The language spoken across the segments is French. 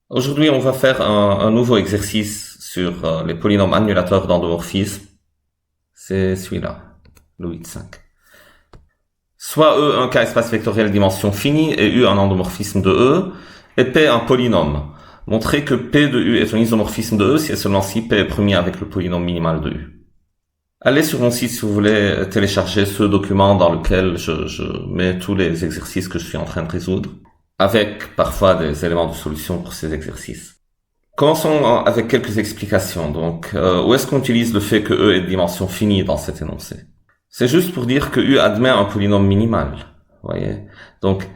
Aujourd'hui, on va faire un nouveau exercice sur les polynômes annulateurs d'endomorphisme. C'est celui-là, le 8,5. Soit E un K espace vectoriel dimension finie et U un endomorphisme de E, et P un polynôme. Montrez que P de U est un isomorphisme de E si et seulement si P est premier avec le polynôme minimal de U. Allez sur mon site si vous voulez télécharger ce document dans lequel je mets tous les exercices que je suis en train de résoudre, avec parfois des éléments de solution pour ces exercices. Commençons avec quelques explications. Donc, où est-ce qu'on utilise le fait que E est de dimension finie dans cet énoncé? C'est juste pour dire que U admet un polynôme minimal. Vous voyez? Donc,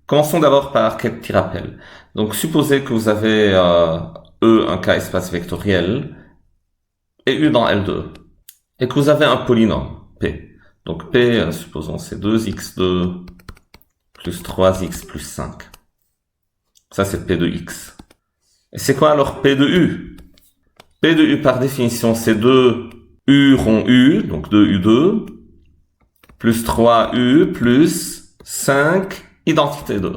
commençons d'abord par quelques petits rappels. Donc, supposez que vous avez E, un K espace vectoriel, et U dans L2, et que vous avez un polynôme, P. Donc, P, supposons, c'est 2x2 plus 3x plus 5. Ça, c'est P de x. Et c'est quoi alors P de U? P de U par définition, c'est 2 U rond U, donc 2U2, plus 3U, plus 5, identité 2.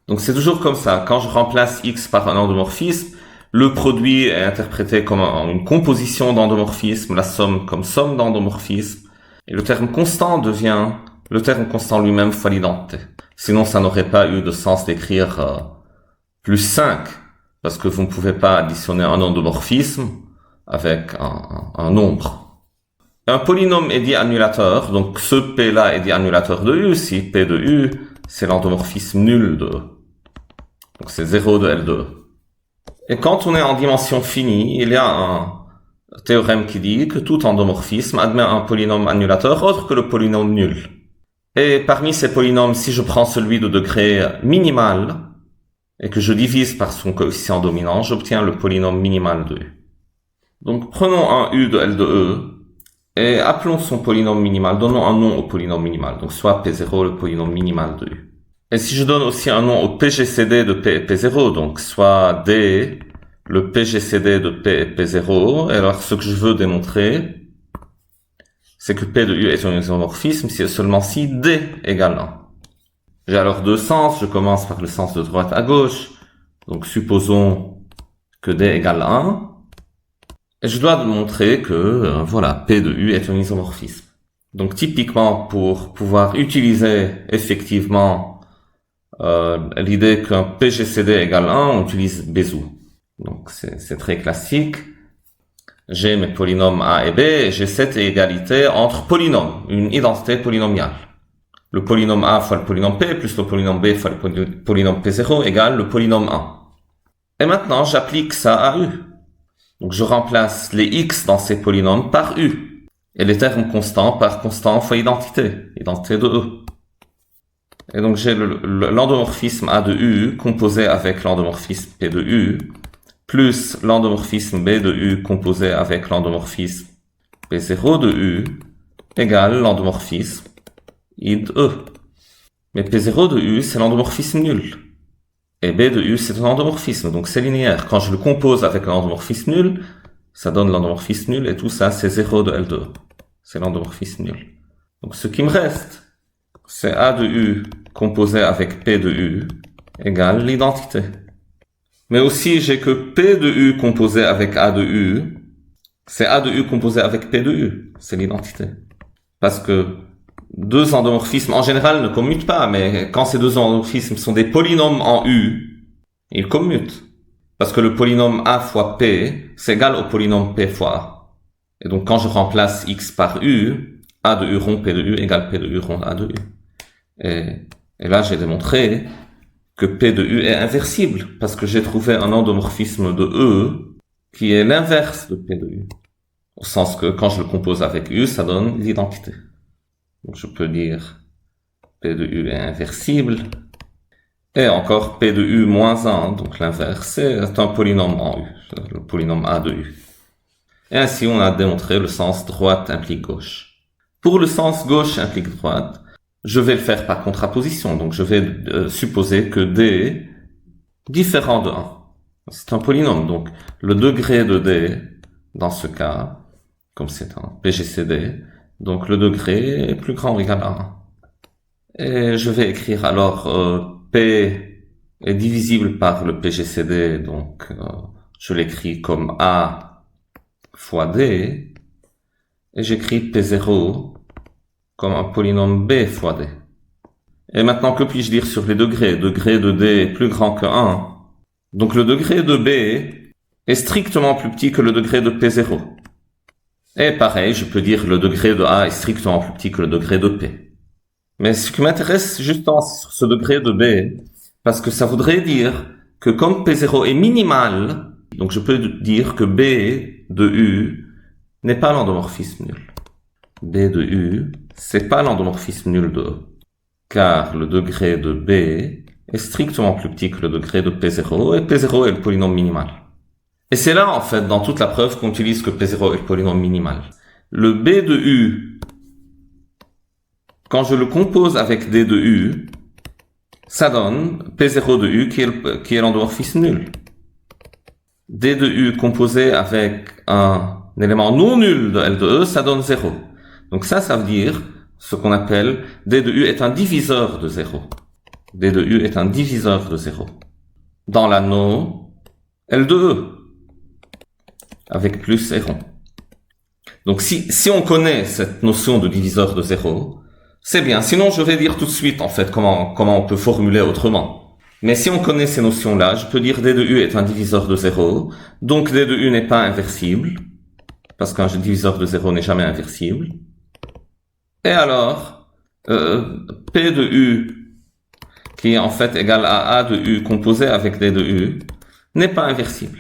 Donc c'est toujours comme ça. Quand je remplace X par un endomorphisme, le produit est interprété comme une composition d'endomorphisme, la somme comme somme d'endomorphisme, et le terme constant devient le terme constant lui-même fois l'identité. Sinon, ça n'aurait pas eu de sens d'écrire plus 5, parce que vous ne pouvez pas additionner un endomorphisme avec un nombre. Un polynôme est dit annulateur, donc ce P-là est dit annulateur de U, si P de U, c'est l'endomorphisme nul de E. Donc c'est 0 de L2. Et quand on est en dimension finie, il y a un théorème qui dit que tout endomorphisme admet un polynôme annulateur autre que le polynôme nul. Et parmi ces polynômes, si je prends celui de degré minimal, et que je divise par son coefficient dominant, j'obtiens le polynôme minimal de U. Donc prenons un U de L de E, et appelons son polynôme minimal, donnons un nom au polynôme minimal, donc soit P0, le polynôme minimal de U. Et si je donne aussi un nom au PGCD de P et P0, donc soit D, le PGCD de P et P0, et alors ce que je veux démontrer, c'est que P de U est un isomorphisme si et seulement si D égale 1. J'ai alors deux sens, je commence par le sens de droite à gauche, donc supposons que D égale 1, et je dois montrer que, voilà, P de U est un isomorphisme. Donc typiquement, pour pouvoir utiliser effectivement l'idée qu'un PGCD égale 1, on utilise Bézout. Donc c'est très classique. J'ai mes polynômes A et B, et j'ai cette égalité entre polynômes, une identité polynomiale. Le polynôme A fois le polynôme P plus le polynôme B fois le polynôme P0 égale le polynôme 1. Et maintenant, j'applique ça à U. Donc je remplace les X dans ces polynômes par U. Et les termes constants par constant fois identité de E. Et donc j'ai l'endomorphisme A de U composé avec l'endomorphisme P de U, plus l'endomorphisme B de U composé avec l'endomorphisme P0 de U, égale l'endomorphisme I de E. Mais P0 de U, c'est l'endomorphisme nul. Et B de U, c'est un endomorphisme, donc c'est linéaire. Quand je le compose avec l'endomorphisme nul, ça donne l'endomorphisme nul, et tout ça, c'est 0 de L2. C'est l'endomorphisme nul. Donc ce qui me reste, c'est A de U composé avec P de U égale l'identité. Mais aussi, j'ai que P de U composé avec A de U, c'est A de U composé avec P de U. C'est l'identité. Parce que deux endomorphismes, en général, ne commutent pas, mais quand ces deux endomorphismes sont des polynômes en U, ils commutent. Parce que le polynôme A fois P, c'est égal au polynôme P fois A. Et donc, quand je remplace X par U, A de U rond P de U égale P de U rond A de U. Et là, j'ai démontré que P de U est inversible, parce que j'ai trouvé un endomorphisme de E qui est l'inverse de P de U. Au sens que quand je le compose avec U, ça donne l'identité. Donc je peux dire P de U est inversible. Et encore P de U moins 1, donc l'inverse, c'est un polynôme en U, le polynôme A de U. Et ainsi on a démontré le sens droite implique gauche. Pour le sens gauche implique droite, je vais le faire par contraposition, donc je vais supposer que D est différent de 1. C'est un polynôme, donc le degré de D, dans ce cas, comme c'est un PGCD, donc le degré est plus grand ou égal à 1. Et je vais écrire alors P est divisible par le PGCD, donc je l'écris comme A fois D, et j'écris P0 comme un polynôme B fois D. Et maintenant, que puis-je dire sur les degrés? Degré de D est plus grand que 1. Donc le degré de B est strictement plus petit que le degré de P0. Et pareil, je peux dire le degré de A est strictement plus petit que le degré de P. Mais ce qui m'intéresse justement, c'est sur ce degré de B, parce que ça voudrait dire que comme P0 est minimal, donc je peux dire que B de U n'est pas l'endomorphisme nul. B de U, c'est pas l'endomorphisme nul de E, car le degré de B est strictement plus petit que le degré de P0, et P0 est le polynôme minimal. Et c'est là, en fait, dans toute la preuve qu'on utilise que P0 est le polynôme minimal. Le B de U, quand je le compose avec D de U, ça donne P0 de U qui est l'endomorphisme nul. D de U composé avec un élément non nul de L de E, ça donne 0. Donc ça veut dire ce qu'on appelle D de U est un diviseur de 0. D de U est un diviseur de 0. Dans l'anneau L de E, avec plus et rond. Donc si on connaît cette notion de diviseur de 0, c'est bien. Sinon, je vais dire tout de suite, en fait, comment on peut formuler autrement. Mais si on connaît ces notions-là, je peux dire D de U est un diviseur de 0. Donc D de U n'est pas inversible, parce qu'un diviseur de 0 n'est jamais inversible. Et alors, P de U, qui est en fait égal à A de U composé avec D de U, n'est pas inversible.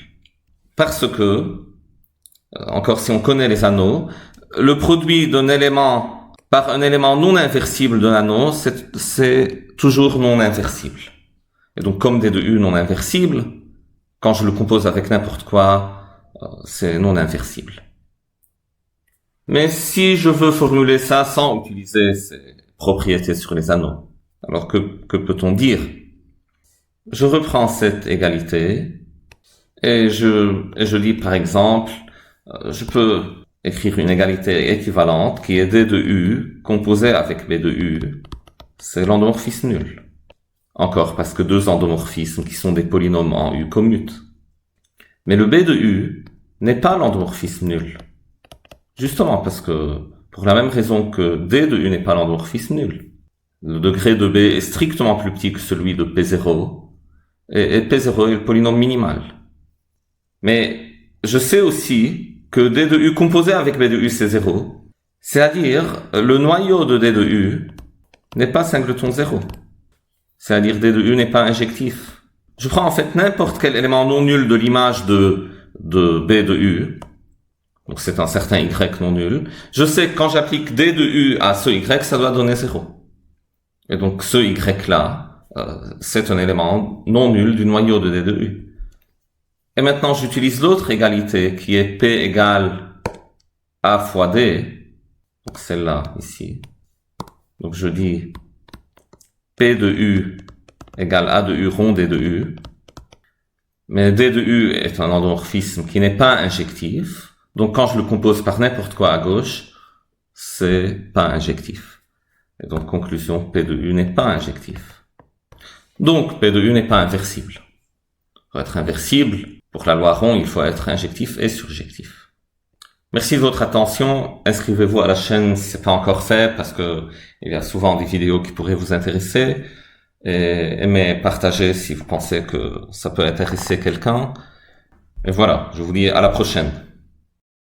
Parce que, encore si on connaît les anneaux, le produit d'un élément par un élément non inversible d'un anneau, c'est toujours non inversible. Et donc comme D de U non inversible, quand je le compose avec n'importe quoi, c'est non inversible. Mais si je veux formuler ça sans utiliser ces propriétés sur les anneaux, alors que peut-on dire? Je reprends cette égalité et je dis par exemple, je peux écrire une égalité équivalente qui est D de U composée avec B de U. C'est l'endomorphisme nul. Encore parce que deux endomorphismes qui sont des polynômes en U commutent. Mais le B de U n'est pas l'endomorphisme nul. Justement parce que, pour la même raison que D de U n'est pas l'endomorphisme nul. Le degré de B est strictement plus petit que celui de P0, et P0 est le polynôme minimal. Mais je sais aussi que D de U composé avec B de U c'est 0. C'est-à-dire, le noyau de D de U n'est pas singleton 0. C'est-à-dire, D de U n'est pas injectif. Je prends en fait n'importe quel élément non nul de l'image de B de U. Donc c'est un certain Y non nul. Je sais que quand j'applique D de U à ce Y, ça doit donner 0. Et donc ce Y-là, c'est un élément non nul du noyau de D de U. Et maintenant, j'utilise l'autre égalité qui est P égale A fois D. Donc celle-là, ici. Donc je dis P de U égale A de U rond D de U. Mais D de U est un endomorphisme qui n'est pas injectif. Donc quand je le compose par n'importe quoi à gauche, c'est pas injectif. Et donc conclusion, P de U n'est pas injectif. Donc P de U n'est pas inversible. Pour être inversible, pour la loi rond, il faut être injectif et surjectif. Merci de votre attention. Inscrivez-vous à la chaîne si c'est pas encore fait, parce que il y a souvent des vidéos qui pourraient vous intéresser. Et aimez partager si vous pensez que ça peut intéresser quelqu'un. Et voilà, je vous dis à la prochaine.